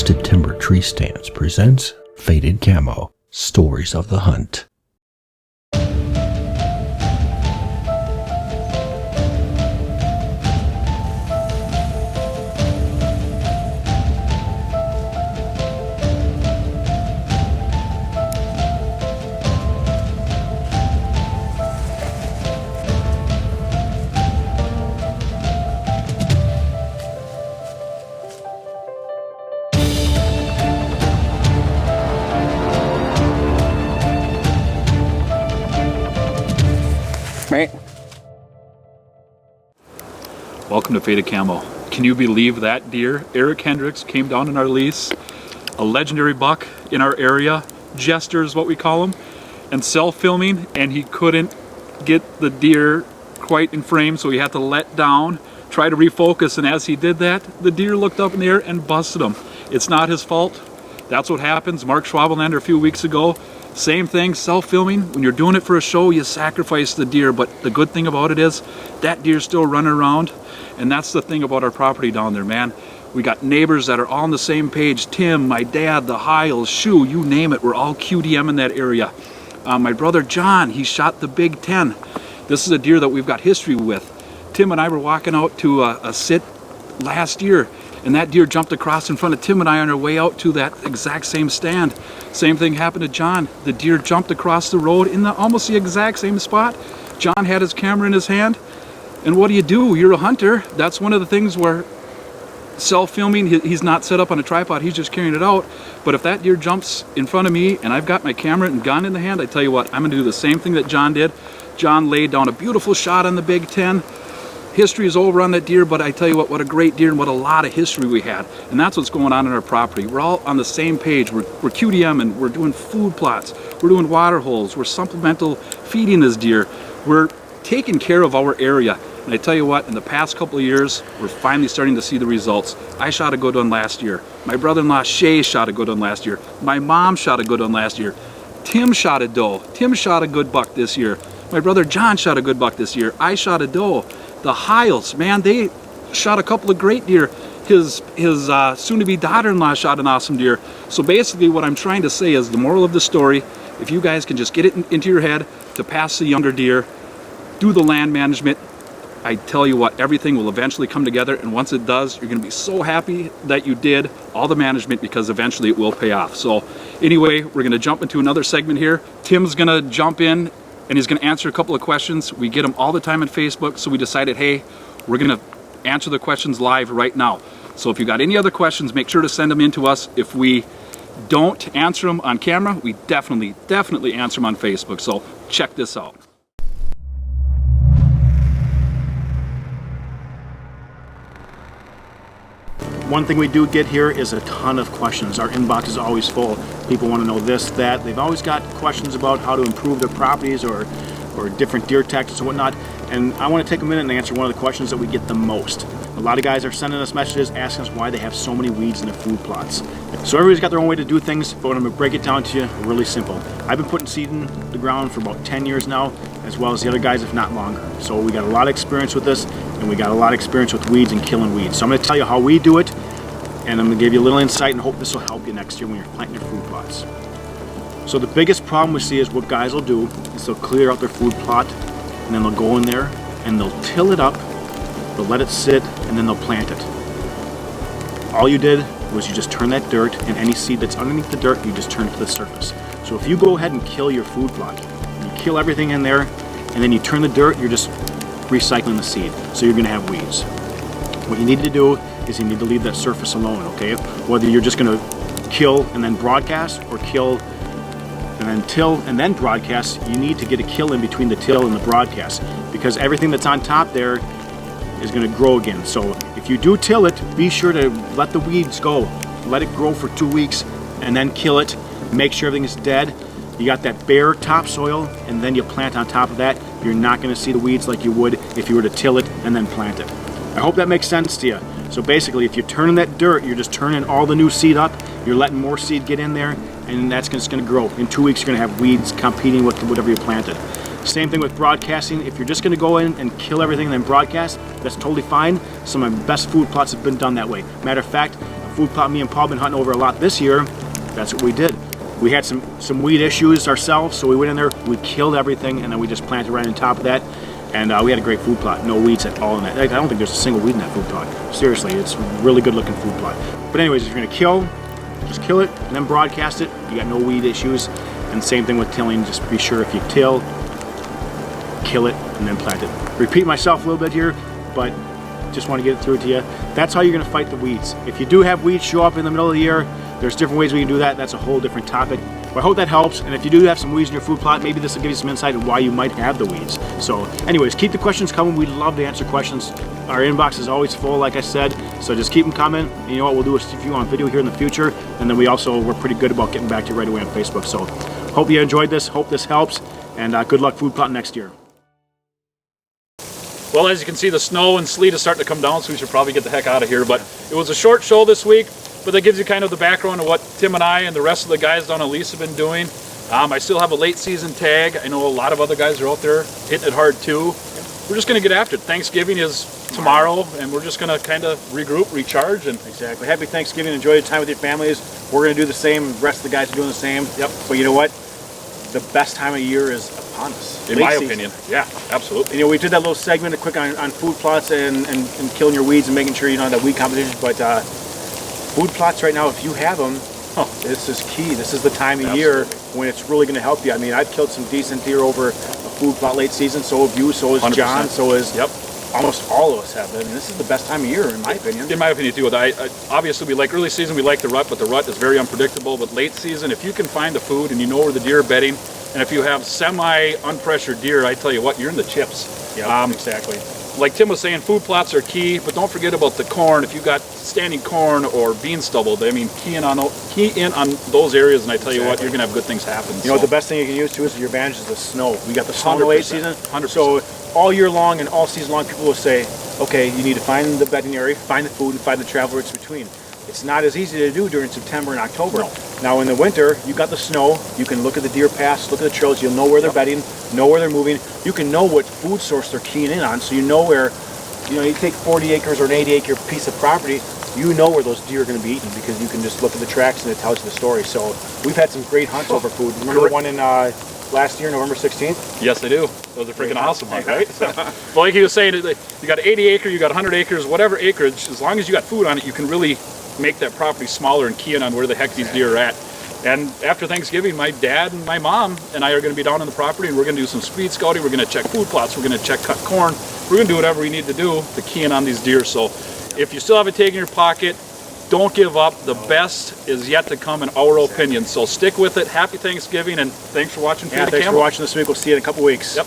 Twisted Timber Tree Stands presents Faded Camo, Stories of the Hunt. Right. Welcome to Faded Camo. Can you believe that deer? Erik came down in our lease, a legendary buck in our area. Jester is what we call him, and self-filming, and he couldn't get the deer quite in frame, so he had to let down, try to refocus, and as he did that, the deer looked up in the air and busted him. It's not his fault. That's what happens. Mark Schwabelander a few weeks ago, same thing, self-filming. When you're doing it for a show, you sacrifice the deer, but the good thing about it is that deer's still running around, and that's the thing about our property down there, man. We got neighbors that are all on the same page. Tim, my dad, the Hiles, Shoe, you name it. We're all QDM in that area. My brother John, he shot the Big 10. This is a deer that we've got history with. Tim and I were walking out to a sit last year, and that deer jumped across in front of Tim and I on our way out to that exact same stand. Same thing happened to John. The deer jumped across the road in almost the exact same spot. John had his camera in his hand, and what do? You're a hunter. That's one of the things where self-filming, he's not set up on a tripod, he's just carrying it out. But if that deer jumps in front of me and I've got my camera and gun in the hand, I tell you what, I'm gonna do the same thing that John did. John laid down a beautiful shot on the Big 10. History is over on that deer, but I tell you what a great deer and what a lot of history we had. And that's what's going on in our property. We're all on the same page. We're QDM, and we're doing food plots. We're doing water holes. We're supplemental feeding this deer. We're taking care of our area. And I tell you what, in the past couple of years, we're finally starting to see the results. I shot a good one last year. My brother-in-law Shay shot a good one last year. My mom shot a good one last year. Tim shot a doe. Tim shot a good buck this year. My brother John shot a good buck this year. I shot a doe. The Hiles, man, they shot a couple of great deer. His soon-to-be daughter-in-law shot an awesome deer. So basically what I'm trying to say is the moral of the story, if you guys can just get it into your head to pass the younger deer, do the land management, I tell you what, everything will eventually come together, and once it does, you're gonna be so happy that you did all the management, because eventually it will pay off. So anyway, we're gonna jump into another segment here. Tim's gonna jump in and he's gonna answer a couple of questions. We get them all the time on Facebook, so we decided, hey, we're gonna answer the questions live right now. So if you got any other questions, make sure to send them in to us. If we don't answer them on camera, we definitely answer them on Facebook. So check this out. One thing we do get here is a ton of questions. Our inbox is always full. People want to know this, that. They've always got questions about how to improve their properties or different deer tactics and whatnot. And I want to take a minute and answer one of the questions that we get the most. A lot of guys are sending us messages asking us why they have so many weeds in their food plots. So everybody's got their own way to do things, but I'm going to break it down to you really simple. I've been putting seed in the ground for about 10 years now, as well as the other guys, if not longer. So we got a lot of experience with this, and we got a lot of experience with weeds and killing weeds. So I'm going to tell you how we do it, and I'm going to give you a little insight and hope this will help you next year when you're planting your food plots. So the biggest problem we see is what guys will do is they'll clear out their food plot, and then they'll go in there and they'll till it up, they'll let it sit, and then they'll plant it. All you did was you just turn that dirt, and any seed that's underneath the dirt, you just turn it to the surface. So if you go ahead and kill your food plot, you kill everything in there, and then you turn the dirt, you're just recycling the seed. So you're gonna have weeds. What you need to do is you need to leave that surface alone, okay? Whether you're just gonna kill and then broadcast, or kill and then till and then broadcast, you need to get a kill in between the till and the broadcast, because everything that's on top there is gonna grow again. So if you do till it, be sure to let the weeds go. Let it grow for 2 weeks and then kill it. Make sure everything is dead. You got that bare topsoil, and then you plant on top of that. You're not gonna see the weeds like you would if you were to till it and then plant it. I hope that makes sense to you. So basically, if you're turning that dirt, you're just turning all the new seed up, you're letting more seed get in there, and that's just gonna grow. In 2 weeks, you're gonna have weeds competing with whatever you planted. Same thing with broadcasting. If you're just gonna go in and kill everything and then broadcast, that's totally fine. Some of my best food plots have been done that way. Matter of fact, food plot me and Paul been hunting over a lot this year, that's what we did. We had some weed issues ourselves, so we went in there, we killed everything, and then we just planted right on top of that. And we had a great food plot, no weeds at all in that. I don't think there's a single weed in that food plot. Seriously, it's a really good looking food plot. But anyways, if you're gonna kill, just kill it and then broadcast it. You got no weed issues. And same thing with tilling, just be sure if you till, kill it and then plant it. Repeat myself a little bit here, but just want to get it through to you. That's how you're gonna fight the weeds. If you do have weeds show up in the middle of the year, there's different ways we can do that. That's a whole different topic. But I hope that helps. And if you do have some weeds in your food plot, maybe this will give you some insight on why you might have the weeds. So anyways, keep the questions coming. We'd love to answer questions. Our inbox is always full, like I said. So just keep them coming. And you know what, we'll do a few on video here in the future. And then we're pretty good about getting back to you right away on Facebook. So hope you enjoyed this. Hope this helps. And good luck food plot next year. Well, as you can see, the snow and sleet is starting to come down, so we should probably get the heck out of here. But it was a short show this week, but that gives you kind of the background of what Tim and I and the rest of the guys down at Lease have been doing. I still have a late season tag. I know a lot of other guys are out there hitting it hard too. We're just going to get after it. Thanksgiving is tomorrow, and we're just going to kind of regroup, recharge. And exactly. Happy Thanksgiving. Enjoy your time with your families. We're going to do the same. The rest of the guys are doing the same. Yep. But you know what? The best time of year is upon us. In my opinion. Yeah, absolutely. You know, we did that little segment quick on food plots and killing your weeds and making sure you don't have that weed competition. But food plots right now, if you have them, this is key. This is the time of year when it's really going to help you. I mean, I've killed some decent deer over a food plot late season. So have you. So has 100%. John. So has almost all of us have been. And this is the best time of year, in my opinion. In my opinion, too. Obviously, we like early season, we like the rut, but the rut is very unpredictable. But late season, if you can find the food and you know where the deer are bedding, and if you have semi-unpressured deer, I tell you what, you're in the chips. Yeah, exactly. Like Tim was saying, food plots are key, but don't forget about the corn. If you've got standing corn or bean stubble, I mean, key in on those areas, and I tell you what, you're going to have good things happen. You know, the best thing you can use too is your advantage is the snow. We got the snow in the late season. 100%. So all year long and all season long, people will say, okay, you need to find the bedding area, find the food, and find the travel routes between. It's not as easy to do during September and October. No. Now in the winter, you got the snow, you can look at the deer paths, look at the trails, you'll know where they're bedding, know where they're moving. You can know what food source they're keying in on, so you know where, you know, you take 40 acres or an 80-acre piece of property, you know where those deer are going to be eaten because you can just look at the tracks and it tells you the story. So we've had some great hunts over food. Remember the one in last year, November 16th? Yes, I do. Those are freaking awesome ones, right? Well, like he was saying, you got 80 acre, you got 100 acres, whatever acreage, as long as you got food on it, you can really make that property smaller and key in on where the heck these deer are at. And after Thanksgiving, my dad and my mom and I are going to be down on the property, and we're going to do some speed scouting. We're going to check food plots. We're going to check cut corn. We're going to do whatever we need to do to key in on these deer. So if you still have a tag in your pocket, don't give up. The best is yet to come in our opinion. So stick with it. Happy Thanksgiving, and thanks for watching. Yeah, thanks for watching this week. We'll see you in a couple weeks. Yep.